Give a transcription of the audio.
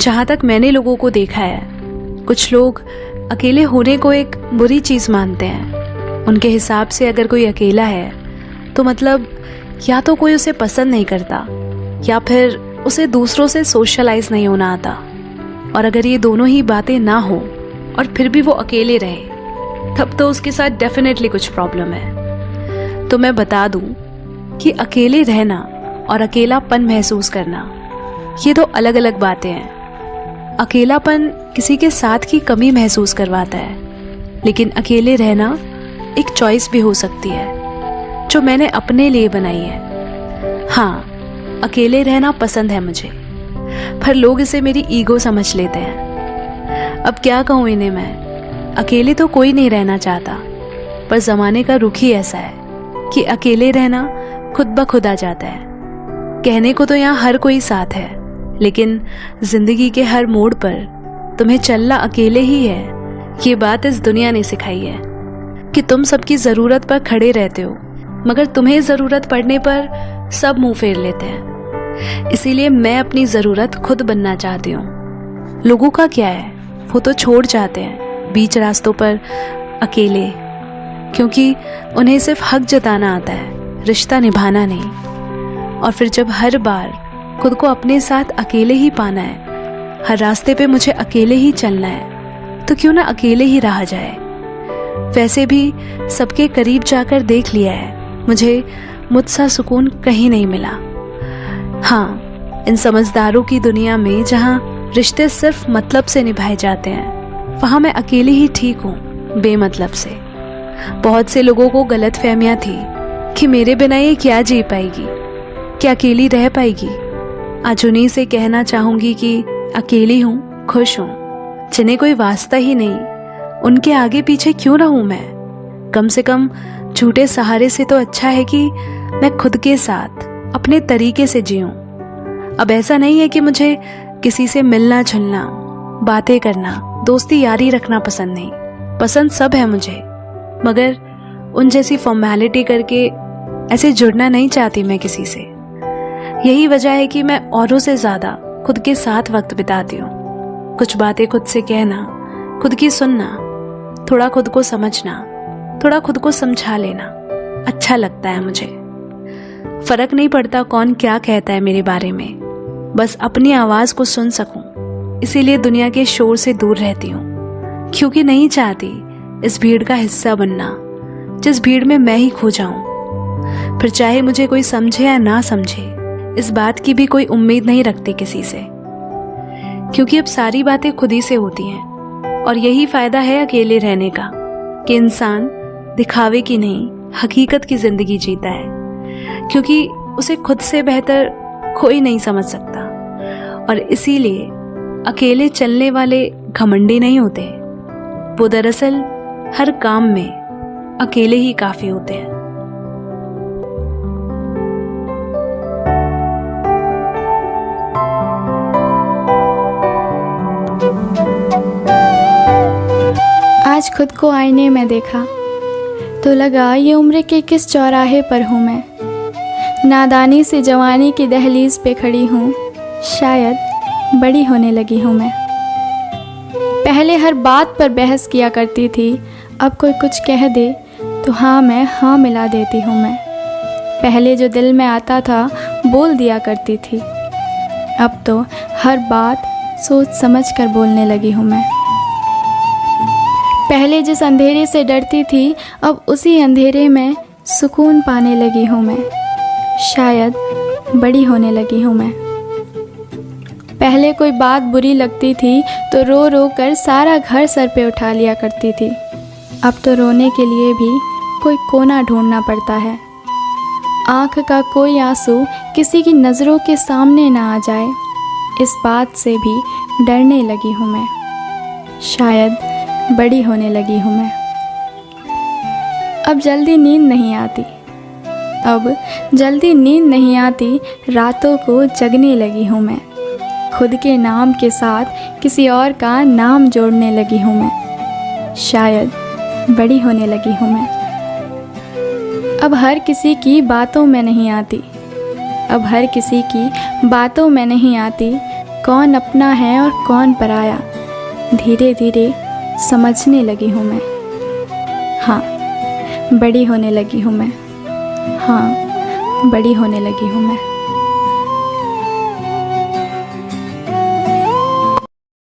जहाँ तक मैंने लोगों को देखा है, कुछ लोग अकेले होने को एक बुरी चीज़ मानते हैं। उनके हिसाब से अगर कोई अकेला है तो मतलब या तो कोई उसे पसंद नहीं करता या फिर उसे दूसरों से सोशलाइज नहीं होना आता। और अगर ये दोनों ही बातें ना हो और फिर भी वो अकेले रहे, तब तो उसके साथ डेफिनेटली कुछ प्रॉब्लम है। तो मैं बता दूं कि अकेले रहना और अकेलापन महसूस करना ये दो अलग अलग बातें हैं। अकेलापन किसी के साथ की कमी महसूस करवाता है, लेकिन अकेले रहना एक चॉइस भी हो सकती है जो मैंने अपने लिए बनाई है। हाँ, अकेले रहना पसंद है मुझे, पर लोग इसे मेरी ईगो समझ लेते हैं। अब क्या कहूँ इन्हें मैं, अकेले तो कोई नहीं रहना चाहता, पर ज़माने का रुख ही ऐसा है कि अकेले रहना खुद ब खुद आ जाता है। कहने को तो यहाँ हर कोई साथ है, लेकिन जिंदगी के हर मोड़ पर तुम्हें चलना अकेले ही है। ये बात इस दुनिया ने सिखाई है कि तुम सबकी ज़रूरत पर खड़े रहते हो, मगर तुम्हें ज़रूरत पड़ने पर सब मुंह फेर लेते हैं। इसीलिए मैं अपनी ज़रूरत खुद बनना चाहती हूँ। लोगों का क्या है, वो तो छोड़ जाते हैं बीच रास्तों पर अकेले, क्योंकि उन्हें सिर्फ हक जताना आता है, रिश्ता निभाना नहीं। और फिर जब हर बार खुद को अपने साथ अकेले ही पाना है, हर रास्ते पे मुझे अकेले ही चलना है, तो क्यों ना अकेले ही रहा जाए। वैसे भी सबके करीब जाकर देख लिया है, मुझे मुझसा सुकून कहीं नहीं मिला। हाँ, इन समझदारों की दुनिया में जहाँ रिश्ते सिर्फ मतलब से निभाए जाते हैं, वहाँ मैं अकेली ही ठीक हूँ, बेमतलब से। बहुत से लोगों को गलतफहमियाँ थी कि मेरे बिना ये क्या जी पाएगी, क्या अकेली रह पाएगी। आज उन्हीं से कहना चाहूँगी कि अकेली हूँ, खुश हूँ। जिन्हें कोई वास्ता ही नहीं, उनके आगे पीछे क्यों रहूँ मैं। कम से कम झूठे सहारे से तो अच्छा है कि मैं खुद के साथ अपने तरीके से जीऊँ। अब ऐसा नहीं है कि मुझे किसी से मिलना जुलना, बातें करना, दोस्ती यारी रखना पसंद नहीं। पसंद सब है मुझे, मगर उन जैसी फॉर्मेलिटी करके ऐसे जुड़ना नहीं चाहती मैं किसी से। यही वजह है कि मैं औरों से ज़्यादा खुद के साथ वक्त बिताती हूँ। कुछ बातें खुद से कहना, खुद की सुनना, थोड़ा खुद को समझना, थोड़ा खुद को समझा लेना अच्छा लगता है मुझे। फर्क नहीं पड़ता कौन क्या कहता है मेरे बारे में, बस अपनी आवाज़ को सुन सकूं। इसीलिए दुनिया के शोर से दूर रहती हूँ, क्योंकि नहीं चाहती इस भीड़ का हिस्सा बनना, जिस भीड़ में मैं ही खो जाऊं। फिर चाहे मुझे कोई समझे या ना समझे, इस बात की भी कोई उम्मीद नहीं रखती किसी से, क्योंकि अब सारी बातें खुद ही से होती हैं। और यही फायदा है अकेले रहने का कि इंसान दिखावे की नहीं, हकीकत की जिंदगी जीता है, क्योंकि उसे खुद से बेहतर कोई नहीं समझ सकता। और इसीलिए अकेले चलने वाले घमंडी नहीं होते, वो दरअसल हर काम में अकेले ही काफी होते हैं। आज खुद को आईने में देखा तो लगा ये उम्र के किस चौराहे पर हूँ मैं। नादानी से जवानी की दहलीज पे खड़ी हूँ, शायद बड़ी होने लगी हूँ मैं। पहले हर बात पर बहस किया करती थी, अब कोई कुछ कह दे तो हाँ मैं हाँ मिला देती हूँ मैं। पहले जो दिल में आता था बोल दिया करती थी, अब तो हर बात सोच समझ कर बोलने लगी हूँ मैं। पहले जिस अंधेरे से डरती थी, अब उसी अंधेरे में सुकून पाने लगी हूँ मैं। शायद बड़ी होने लगी हूँ मैं। पहले कोई बात बुरी लगती थी तो रो रो कर सारा घर सर पे उठा लिया करती थी, अब तो रोने के लिए भी कोई कोना ढूंढना पड़ता है। आँख का कोई आंसू किसी की नज़रों के सामने ना आ जाए, इस बात से भी डरने लगी हूँ मैं। शायद बड़ी होने लगी हूँ मैं। अब जल्दी नींद नहीं आती, रातों को जगने लगी हूँ मैं। खुद के नाम के साथ किसी और का नाम जोड़ने लगी हूँ मैं। शायद बड़ी होने लगी हूँ मैं। अब हर किसी की बातों में नहीं आती, कौन अपना है और कौन पराया धीरे धीरे समझने लगी हूँ मैं। हाँ, बड़ी होने लगी हूँ मैं। हाँ, बड़ी होने लगी हूँ मैं।